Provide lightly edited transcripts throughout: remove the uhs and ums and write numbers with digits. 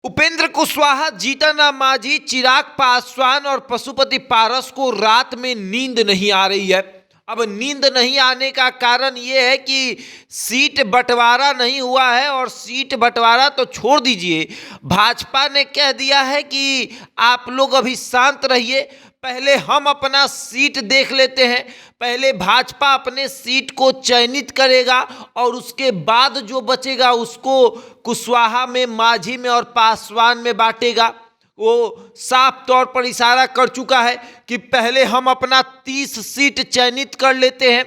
उपेंद्र कुशवाहा, जीतन मांझी, चिराग पासवान और पशुपति पारस को रात में नींद नहीं आ रही है। अब नींद नहीं आने का कारण यह है कि सीट बंटवारा नहीं हुआ है, और सीट बंटवारा तो छोड़ दीजिए, भाजपा ने कह दिया है कि आप लोग अभी शांत रहिए, पहले हम अपना सीट देख लेते हैं। पहले भाजपा अपने सीट को चयनित करेगा और उसके बाद जो बचेगा उसको कुशवाहा में, मांझी में और पासवान में बांटेगा। वो साफ तौर पर इशारा कर चुका है कि पहले हम अपना 30 सीट चयनित कर लेते हैं,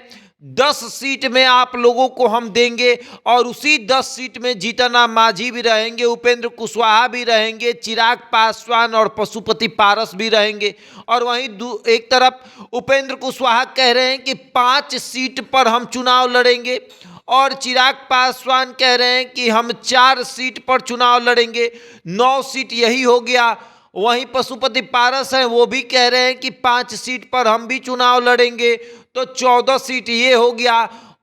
10 सीट में आप लोगों को हम देंगे, और उसी 10 सीट में जीतन मांझी भी रहेंगे, उपेंद्र कुशवाहा भी रहेंगे, चिराग पासवान और पशुपति पारस भी रहेंगे। और वहीं एक तरफ उपेंद्र कुशवाहा कह रहे हैं कि 5 सीट पर हम चुनाव लड़ेंगे, और चिराग पासवान कह रहे हैं कि हम 4 सीट पर चुनाव लड़ेंगे, 9 सीट यही हो गया। वहीं पशुपति पारस हैं, वो भी कह रहे हैं कि 5 सीट पर हम भी चुनाव लड़ेंगे, तो 14 सीट ये हो गया।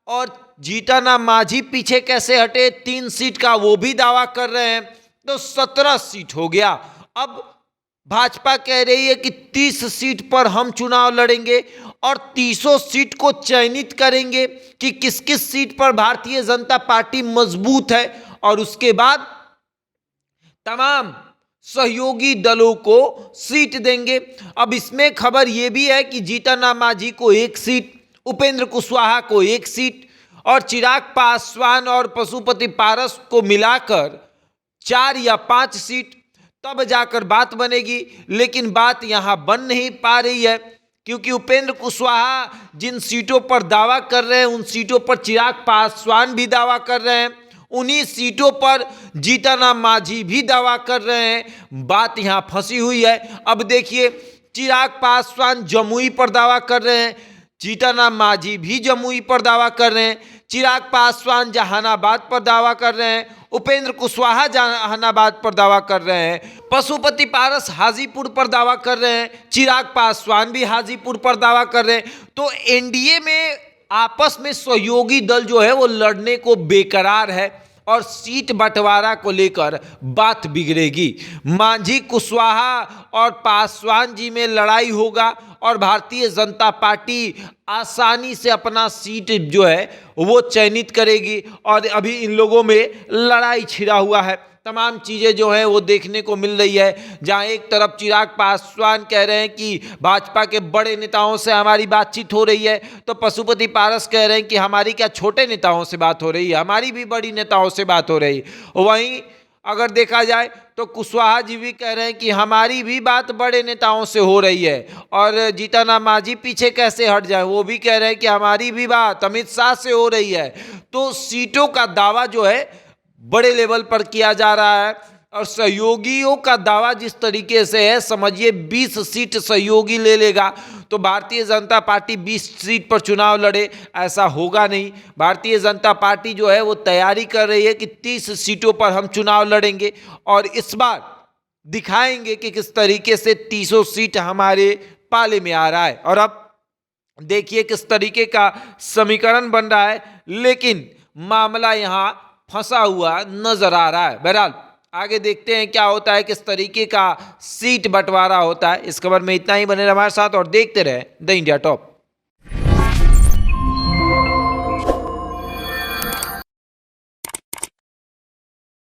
और जीतन मांझी पीछे कैसे हटे, 3 सीट का वो भी दावा कर रहे हैं, तो 17 सीट हो गया। अब भाजपा कह रही है कि 30 सीट पर हम चुनाव लड़ेंगे और 30 सीट को चयनित करेंगे कि किस किस सीट पर भारतीय जनता पार्टी मजबूत है, और उसके बाद तमाम सहयोगी दलों को सीट देंगे। अब इसमें खबर यह भी है कि जीतन मांझी को 1 सीट, उपेंद्र कुशवाहा को 1 सीट, और चिराग पासवान और पशुपति पारस को मिलाकर 4 या 5 सीट, तब जाकर बात बनेगी। लेकिन बात यहां बन नहीं पा रही है, क्योंकि उपेंद्र कुशवाहा जिन सीटों पर दावा कर रहे हैं उन सीटों पर चिराग पासवान भी दावा कर रहे हैं, उन्हीं सीटों पर जीतन मांझी भी दावा कर रहे हैं। बात यहां फंसी हुई है। अब देखिए, चिराग पासवान जमुई पर दावा कर रहे हैं, जीतन मांझी भी जमुई पर दावा कर रहे हैं, चिराग पासवान जहानाबाद पर दावा कर रहे हैं, उपेंद्र कुशवाहा जहानाबाद पर दावा कर रहे हैं, पशुपति पारस हाजीपुर पर दावा कर रहे हैं, चिराग पासवान भी हाजीपुर पर दावा कर रहे हैं। तो एनडीए में आपस में सहयोगी दल जो है वो लड़ने को बेकरार है, और सीट बंटवारा को लेकर बात बिगड़ेगी। मांझी, कुशवाहा और पासवान जी में लड़ाई होगा, और भारतीय जनता पार्टी आसानी से अपना सीट जो है वो चयनित करेगी, और अभी इन लोगों में लड़ाई छिड़ा हुआ है। तमाम चीज़ें जो हैं वो देखने को मिल रही है, जहां एक तरफ चिराग पासवान कह रहे हैं कि भाजपा के बड़े नेताओं से हमारी बातचीत हो रही है, तो पशुपति पारस कह रहे हैं कि हमारी क्या छोटे नेताओं से बात हो रही है, हमारी भी बड़ी नेताओं से बात हो रही है। वहीं अगर देखा जाए तो कुशवाहा जी भी कह रहे हैं कि हमारी भी बात बड़े नेताओं से हो रही है, और जीतन मांझी पीछे कैसे हट जाए, वो भी कह रहे हैं कि हमारी भी बात अमित शाह से हो रही है। तो सीटों का दावा जो है बड़े लेवल पर किया जा रहा है, और सहयोगियों का दावा जिस तरीके से है, समझिए 20 सीट सहयोगी ले लेगा तो भारतीय जनता पार्टी 20 सीट पर चुनाव लड़े, ऐसा होगा नहीं। भारतीय जनता पार्टी जो है वो तैयारी कर रही है कि 30 सीटों पर हम चुनाव लड़ेंगे, और इस बार दिखाएंगे कि किस तरीके से 30 सीट हमारे पाले में आ रहा है। और अब देखिए किस तरीके का समीकरण बन रहा है, लेकिन मामला यहाँ फंसा हुआ नजर आ रहा है। बहरहाल आगे देखते हैं क्या होता है, किस तरीके का सीट बंटवारा होता है। इस खबर में इतना ही, बने रहे हमारे साथ और देखते रहे द इंडिया टॉप।